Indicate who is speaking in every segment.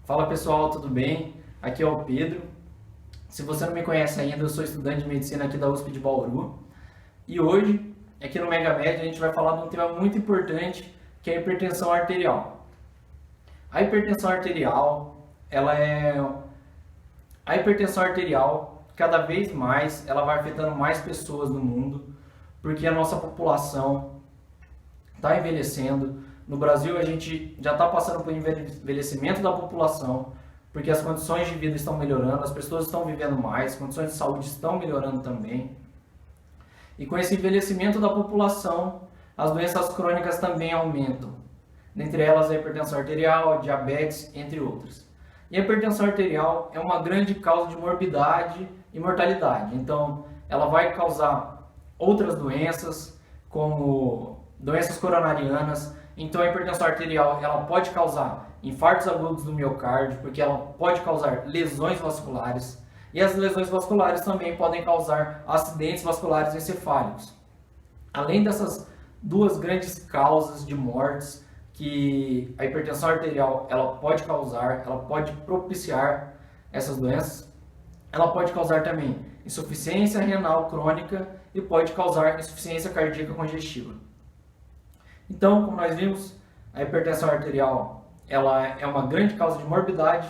Speaker 1: Fala pessoal, tudo bem? Aqui é o Pedro. Se você não me conhece ainda, eu sou estudante de medicina aqui da USP de Bauru. E hoje, aqui no MegaMed, a gente vai falar de um tema muito importante, que é a hipertensão arterial. A hipertensão arterial, a hipertensão arterial, cada vez mais, ela vai afetando mais pessoas no mundo, porque a nossa população está envelhecendo. No Brasil, a gente já está passando por envelhecimento da população, porque as condições de vida estão melhorando, as pessoas estão vivendo mais, as condições de saúde estão melhorando também. E com esse envelhecimento da população, as doenças crônicas também aumentam. Dentre elas, a hipertensão arterial, a diabetes, entre outras. E a hipertensão arterial é uma grande causa de morbidade e mortalidade. Então, ela vai causar outras doenças, como doenças coronarianas. Então, a hipertensão arterial ela pode causar infartos agudos do miocárdio, porque ela pode causar lesões vasculares. E as lesões vasculares também podem causar acidentes vasculares encefálicos. Além dessas duas grandes causas de mortes que a hipertensão arterial ela pode causar, ela pode propiciar essas doenças, ela pode causar também insuficiência renal crônica e pode causar insuficiência cardíaca congestiva. Então, como nós vimos, a hipertensão arterial ela é uma grande causa de morbidade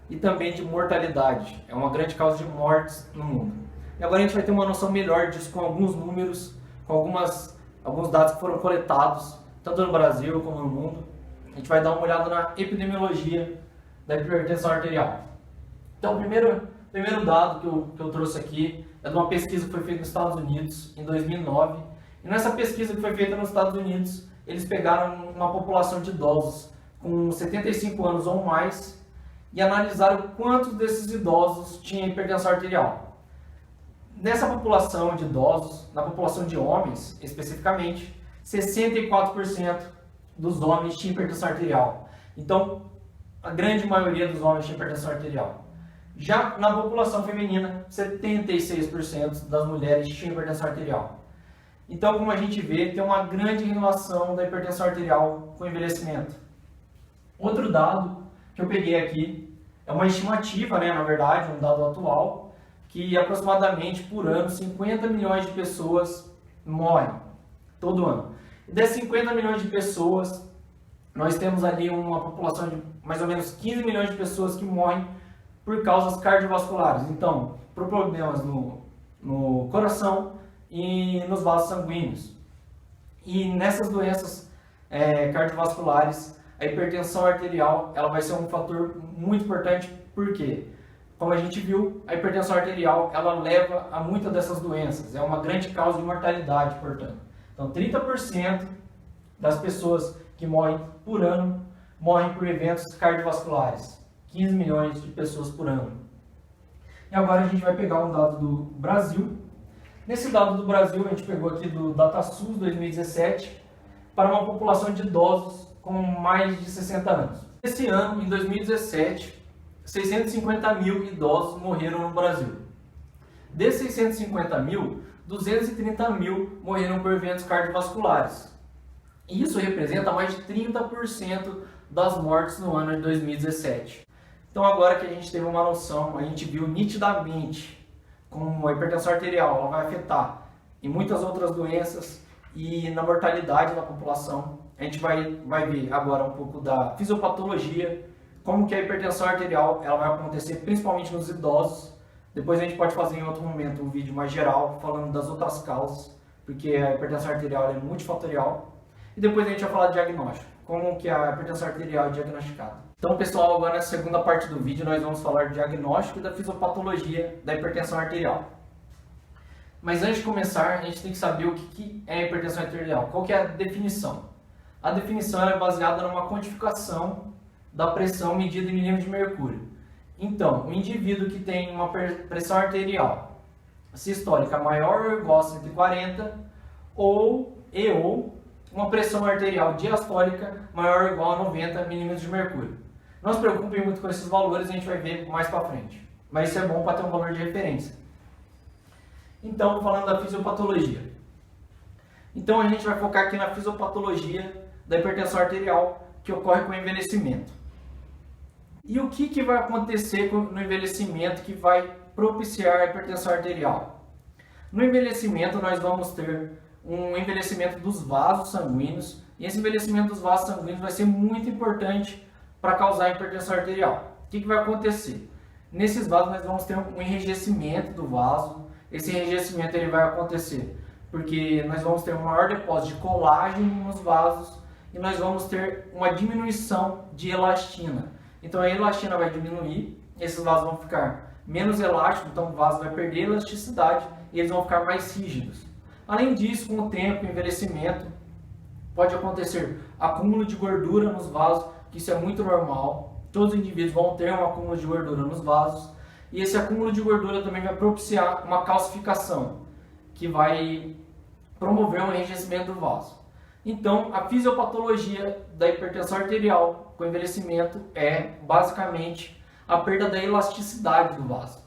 Speaker 1: e também de mortalidade. É uma grande causa de mortes no mundo. E agora a gente vai ter uma noção melhor disso com alguns números, com alguns dados que foram coletados, tanto no Brasil como no mundo. A gente vai dar uma olhada na epidemiologia da hipertensão arterial. Então, o primeiro dado que eu trouxe aqui é de uma pesquisa que foi feita nos Estados Unidos em 2009. E nessa pesquisa que foi feita nos Estados Unidos, eles pegaram uma população de idosos com 75 anos ou mais e analisaram quantos desses idosos tinham hipertensão arterial. Nessa população de idosos, na população de homens especificamente, 64% dos homens tinham hipertensão arterial. Então, a grande maioria dos homens tinha hipertensão arterial. Já na população feminina, 76% das mulheres tinham hipertensão arterial. Então, como a gente vê, tem uma grande relação da hipertensão arterial com o envelhecimento. Outro dado que eu peguei aqui é uma estimativa, na verdade, um dado atual, que aproximadamente por ano 50 milhões de pessoas morrem todo ano. E dessas 50 milhões de pessoas, nós temos ali uma população de mais ou menos 15 milhões de pessoas que morrem por causas cardiovasculares. Então, por problemas no coração e nos vasos sanguíneos. E nessas doenças cardiovasculares, a hipertensão arterial ela vai ser um fator muito importante, porque, como a gente viu, a hipertensão arterial ela leva a muitas dessas doenças. É uma grande causa de mortalidade, portanto. Então, 30% das pessoas que morrem por ano morrem por eventos cardiovasculares. 15 milhões de pessoas por ano. E agora a gente vai pegar um dado do Brasil. Nesse dado do Brasil, a gente pegou aqui do DataSUS 2017, para uma população de idosos com mais de 60 anos. Esse ano, em 2017, 650 mil idosos morreram no Brasil. Desses 650 mil, 230 mil morreram por eventos cardiovasculares. E isso representa mais de 30% das mortes no ano de 2017. Então, agora que a gente teve uma noção, a gente viu nitidamente como a hipertensão arterial ela vai afetar em muitas outras doenças e na mortalidade da população. A gente vai ver agora um pouco da fisiopatologia, como que a hipertensão arterial ela vai acontecer principalmente nos idosos. Depois a gente pode fazer em outro momento um vídeo mais geral falando das outras causas, porque a hipertensão arterial é multifatorial. E depois a gente vai falar de diagnóstico, como que a hipertensão arterial é diagnosticada. Então, pessoal, agora na segunda parte do vídeo nós vamos falar do diagnóstico e da fisiopatologia da hipertensão arterial. Mas antes de começar, a gente tem que saber o que é a hipertensão arterial. Qual que é a definição? A definição é baseada numa quantificação da pressão medida em milímetros de mercúrio. Então, o indivíduo que tem uma pressão arterial sistólica maior ou igual a 140 ou uma pressão arterial diastólica maior ou igual a 90 milímetros de mercúrio. Não se preocupem muito com esses valores, a gente vai ver mais para frente. Mas isso é bom para ter um valor de referência. Então, falando da fisiopatologia. Então, a gente vai focar aqui na fisiopatologia da hipertensão arterial que ocorre com o envelhecimento. E o que vai acontecer no envelhecimento que vai propiciar a hipertensão arterial? No envelhecimento, nós vamos ter um envelhecimento dos vasos sanguíneos, e esse envelhecimento dos vasos sanguíneos vai ser muito importante para causar hipertensão arterial. O que vai acontecer? Nesses vasos, nós vamos ter um enrijecimento do vaso. Esse enrijecimento ele vai acontecer porque nós vamos ter um maior depósito de colágeno nos vasos e nós vamos ter uma diminuição de elastina. Então a elastina vai diminuir, esses vasos vão ficar menos elásticos, então o vaso vai perder elasticidade e eles vão ficar mais rígidos. Além disso, com o tempo, o envelhecimento, pode acontecer acúmulo de gordura nos vasos, que isso é muito normal. Todos os indivíduos vão ter um acúmulo de gordura nos vasos e esse acúmulo de gordura também vai propiciar uma calcificação, que vai promover um enrijecimento do vaso. Então, a fisiopatologia da hipertensão arterial com envelhecimento é basicamente a perda da elasticidade do vaso.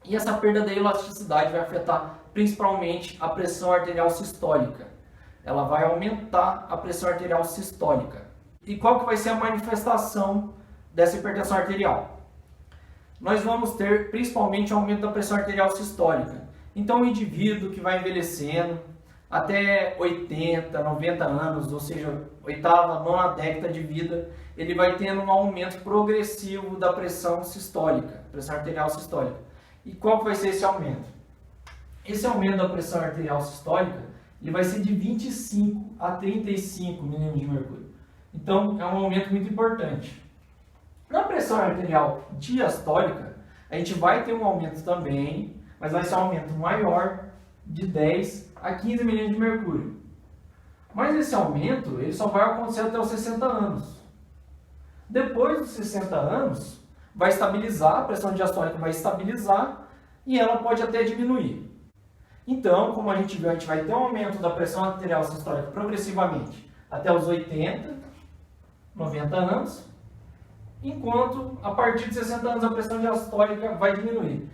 Speaker 1: E essa perda da elasticidade vai afetar principalmente a pressão arterial sistólica. Ela vai aumentar a pressão arterial sistólica. E qual que vai ser a manifestação dessa hipertensão arterial? Nós vamos ter principalmente aumento da pressão arterial sistólica. Então, o indivíduo que vai envelhecendo até 80, 90 anos, ou seja, oitava, nona década de vida, ele vai tendo um aumento progressivo da pressão sistólica, pressão arterial sistólica. E qual que vai ser esse aumento? Esse aumento da pressão arterial sistólica ele vai ser de 25 a 35 milímetros de mercúrio. Então, é um aumento muito importante. Na pressão arterial diastólica, a gente vai ter um aumento também, mas vai ser um aumento maior de 10 a 15 milímetros de mercúrio. Mas esse aumento ele só vai acontecer até os 60 anos. Depois dos 60 anos, vai estabilizar, a pressão diastólica vai estabilizar e ela pode até diminuir. Então, como a gente viu, a gente vai ter um aumento da pressão arterial sistólica progressivamente até os 80, 90 anos, enquanto a partir de 60 anos a pressão diastólica vai diminuir.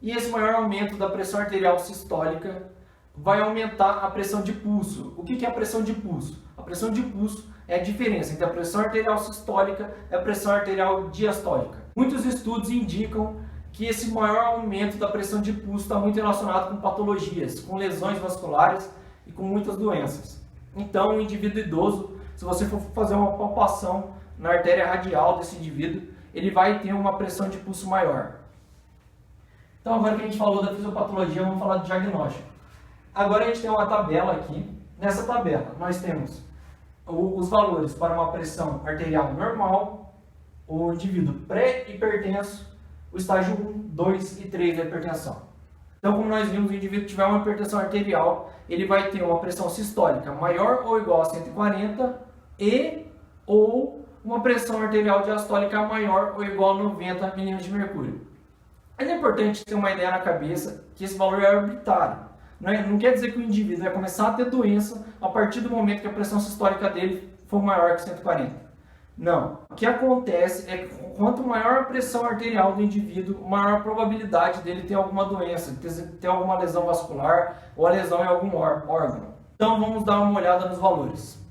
Speaker 1: E esse maior aumento da pressão arterial sistólica vai aumentar a pressão de pulso. O que é a pressão de pulso? A pressão de pulso é a diferença entre a pressão arterial sistólica e a pressão arterial diastólica. Muitos estudos indicam que esse maior aumento da pressão de pulso está muito relacionado com patologias, com lesões vasculares e com muitas doenças. Então, o indivíduo idoso, se você for fazer uma palpação na artéria radial desse indivíduo, ele vai ter uma pressão de pulso maior. Então, agora que a gente falou da fisiopatologia, vamos falar de diagnóstico. Agora a gente tem uma tabela aqui. Nessa tabela, nós temos os valores para uma pressão arterial normal, o indivíduo pré-hipertenso, o estágio 1, 2 e 3 da hipertensão. Então, como nós vimos, o indivíduo que tiver uma hipertensão arterial, ele vai ter uma pressão sistólica maior ou igual a 140 ou uma pressão arterial diastólica maior ou igual a 90 milímetros de mercúrio. Mas é importante ter uma ideia na cabeça que esse valor é arbitrário. Não quer dizer que o indivíduo vai começar a ter doença a partir do momento que a pressão sistólica dele for maior que 140. Não. O que acontece é que quanto maior a pressão arterial do indivíduo, maior a probabilidade dele ter alguma doença, ter alguma lesão vascular ou a lesão em algum órgão. Então vamos dar uma olhada nos valores.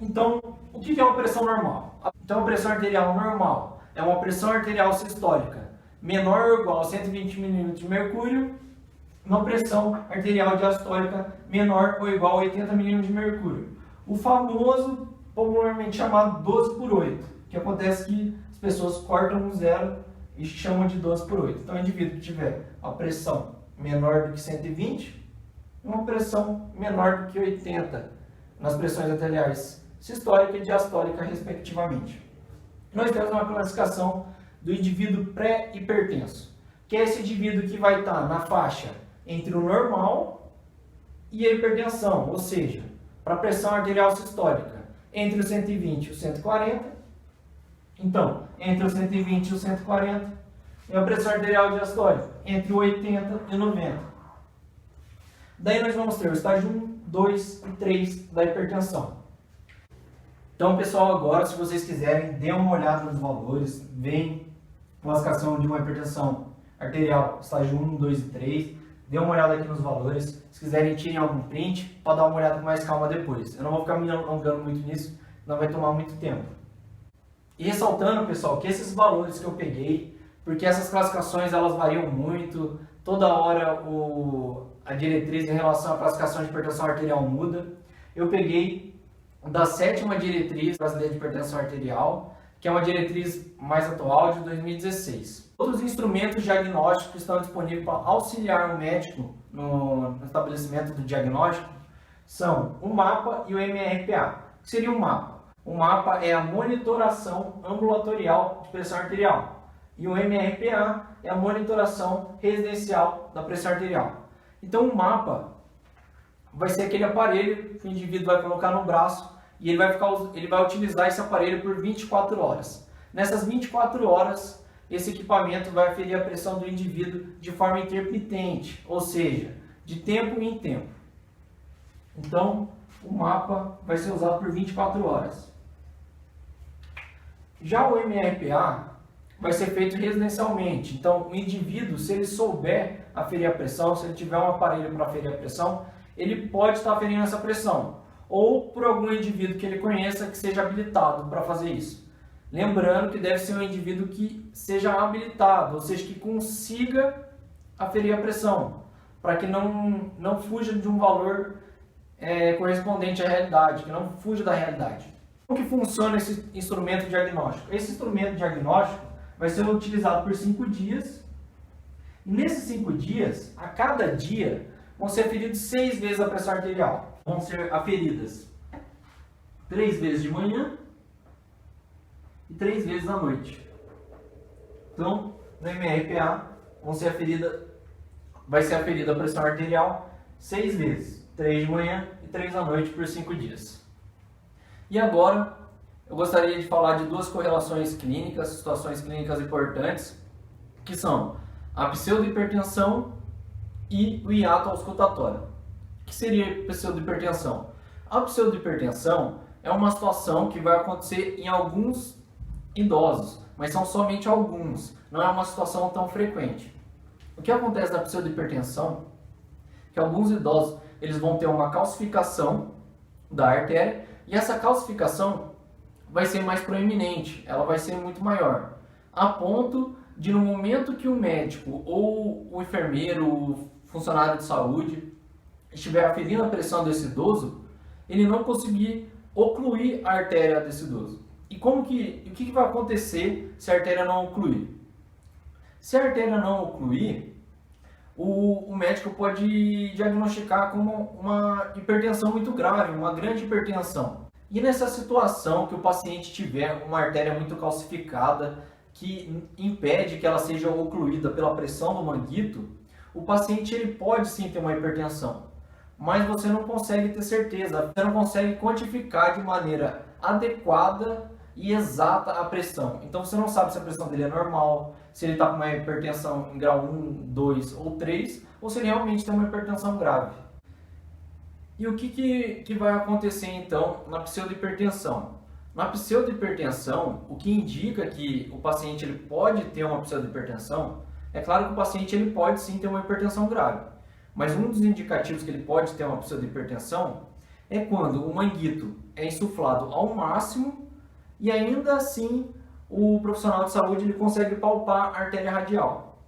Speaker 1: Então, o que é uma pressão normal? Então, a pressão arterial normal é uma pressão arterial sistólica menor ou igual a 120 milímetros de mercúrio, uma pressão arterial diastólica menor ou igual a 80 milímetros de mercúrio. O famoso, popularmente chamado 12 por 8, que acontece que as pessoas cortam um zero e chamam de 12 por 8. Então, o indivíduo que tiver a pressão menor do que 120, uma pressão menor do que 80 nas pressões arteriais sistólica e diastólica, respectivamente. Nós temos uma classificação do indivíduo pré-hipertenso, que é esse indivíduo que vai estar na faixa entre o normal e a hipertensão, ou seja, para a pressão arterial sistólica, entre o 120 e o 140. Então, entre o 120 e o 140, e a pressão arterial diastólica, entre o 80 e o 90. Daí nós vamos ter o estágio 1, 2 e 3 da hipertensão. Então, pessoal, agora, se vocês quiserem, dê uma olhada nos valores, vem classificação de uma hipertensão arterial, estágio 1, 2 e 3, dê uma olhada aqui nos valores. Se quiserem, tirem algum print, para dar uma olhada com mais calma depois. Eu não vou ficar me alongando muito nisso, não vai tomar muito tempo. E ressaltando, pessoal, que esses valores que eu peguei, porque essas classificações elas variam muito, toda hora a diretriz em relação à classificação de hipertensão arterial muda. Eu peguei da 7ª diretriz brasileira de hipertensão arterial, que é uma diretriz mais atual de 2016. Outros instrumentos diagnósticos que estão disponíveis para auxiliar o médico no estabelecimento do diagnóstico são o MAPA e o MRPA. O que seria o MAPA? O MAPA é a monitoração ambulatorial de pressão arterial e o MRPA é a monitoração residencial da pressão arterial. Então o MAPA vai ser aquele aparelho que o indivíduo vai colocar no braço e ele vai utilizar esse aparelho por 24 horas. Nessas 24 horas, esse equipamento vai aferir a pressão do indivíduo de forma intermitente, ou seja, de tempo em tempo. Então, o MAPA vai ser usado por 24 horas. Já o MRPA vai ser feito residencialmente. Então, o indivíduo, se ele souber aferir a pressão, se ele tiver um aparelho para aferir a pressão, ele pode estar aferindo essa pressão. Ou por algum indivíduo que ele conheça que seja habilitado para fazer isso. Lembrando que deve ser um indivíduo que seja habilitado, ou seja, que consiga aferir a pressão, para que não fuja de um valor correspondente à realidade, que não fuja da realidade. Como que funciona esse instrumento diagnóstico? Esse instrumento diagnóstico vai ser utilizado por 5 dias. E nesses 5 dias, a cada dia, vão ser aferidos 6 vezes a pressão arterial. Vão ser aferidas 3 vezes de manhã e 3 vezes à noite. Então, no MRPA, vai ser aferida a pressão arterial 6 vezes. 3 de manhã e 3 à noite por 5 dias. E agora, eu gostaria de falar de 2 correlações clínicas, situações clínicas importantes, que são a pseudohipertensão e o hiato auscultatório. O que seria pseudohipertensão? A pseudohipertensão é uma situação que vai acontecer em alguns idosos, mas são somente alguns, não é uma situação tão frequente. O que acontece na pseudohipertensão é que alguns idosos eles vão ter uma calcificação da artéria e essa calcificação vai ser mais proeminente, ela vai ser muito maior, a ponto de no momento que o médico ou o enfermeiro, o funcionário de saúde estiver aferindo a pressão desse idoso, ele não conseguir ocluir a artéria desse idoso. E o que vai acontecer se a artéria não ocluir? Se a artéria não ocluir, o médico pode diagnosticar como uma hipertensão muito grave, uma grande hipertensão. E nessa situação que o paciente tiver uma artéria muito calcificada, que impede que ela seja ocluída pela pressão do manguito, o paciente ele pode sim ter uma hipertensão, mas você não consegue ter certeza, você não consegue quantificar de maneira adequada e exata a pressão. Então você não sabe se a pressão dele é normal, se ele está com uma hipertensão em grau 1, 2 ou 3, ou se ele realmente tem uma hipertensão grave. E o que vai acontecer então na pseudohipertensão? Na pseudohipertensão, o que indica que o paciente ele pode ter uma pseudohipertensão, é claro que o paciente ele pode sim ter uma hipertensão grave, mas um dos indicativos que ele pode ter uma pseudohipertensão é quando o manguito é insuflado ao máximo e ainda assim o profissional de saúde ele consegue palpar a artéria radial.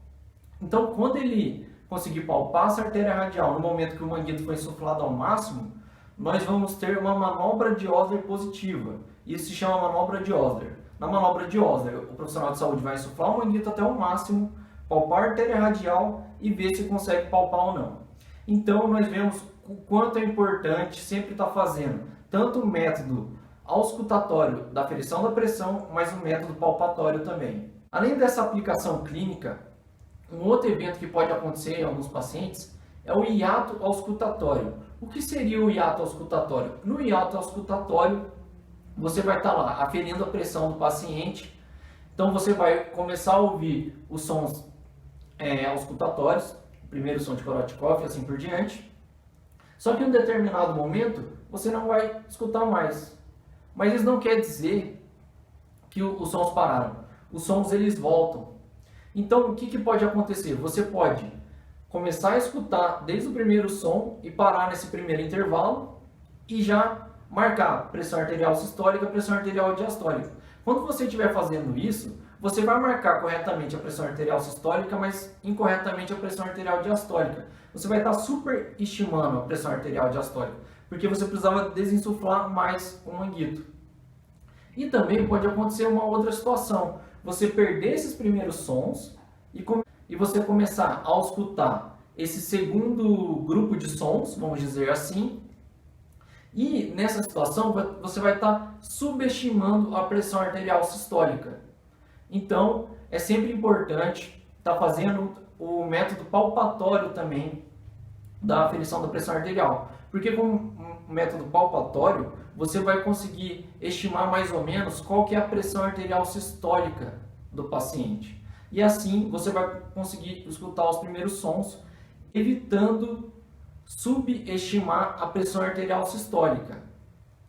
Speaker 1: Então, quando ele conseguir palpar essa artéria radial no momento que o manguito foi insuflado ao máximo, nós vamos ter uma manobra de Osler positiva. Isso se chama manobra de Osler. Na manobra de Osler, o profissional de saúde vai insuflar o manguito até o máximo, palpar a artéria radial e ver se consegue palpar ou não. Então, nós vemos o quanto é importante sempre estar fazendo tanto o método auscultatório da aferição da pressão, mas o método palpatório também. Além dessa aplicação clínica, um outro evento que pode acontecer em alguns pacientes é o hiato auscultatório. O que seria o hiato auscultatório? No hiato auscultatório, você vai estar lá aferindo a pressão do paciente, então você vai começar a ouvir os sons auscultatórios, o primeiro som de Korotchkov e assim por diante, só que em um determinado momento você não vai escutar mais. Mas isso não quer dizer que os sons pararam. Os sons eles voltam. Então o que pode acontecer? Você pode começar a escutar desde o primeiro som e parar nesse primeiro intervalo e já marcar pressão arterial sistólica, pressão arterial diastólica. Quando você estiver fazendo isso, você vai marcar corretamente a pressão arterial sistólica, mas incorretamente a pressão arterial diastólica. Você vai estar superestimando a pressão arterial diastólica, porque você precisava desinsuflar mais o manguito. E também pode acontecer uma outra situação, você perder esses primeiros sons e você começar a escutar esse segundo grupo de sons, vamos dizer assim, e nessa situação você vai estar subestimando a pressão arterial sistólica. Então é sempre importante estar fazendo o método palpatório também da aferição da pressão arterial, porque com o método palpatório você vai conseguir estimar mais ou menos qual que é a pressão arterial sistólica do paciente. E assim você vai conseguir escutar os primeiros sons, evitando subestimar a pressão arterial sistólica.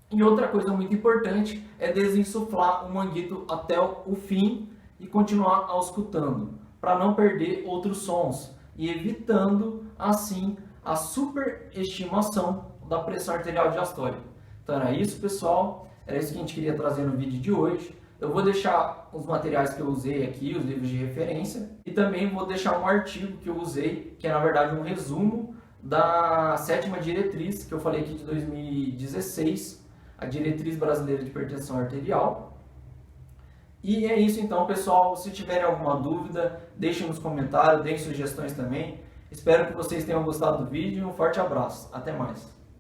Speaker 1: E outra coisa muito importante é desinsuflar o manguito até o fim e continuar auscultando, para não perder outros sons e evitando assim a superestimação da pressão arterial diastólica. Então era isso, pessoal, era isso que a gente queria trazer no vídeo de hoje. Eu vou deixar os materiais que eu usei aqui, os livros de referência, e também vou deixar um artigo que eu usei, que é na verdade um resumo da 7ª diretriz, que eu falei aqui de 2016, a Diretriz Brasileira de Hipertensão Arterial. E é isso então, pessoal. Se tiverem alguma dúvida, deixem nos comentários, deem sugestões também. Espero que vocês tenham gostado do vídeo. Um forte abraço. Até mais.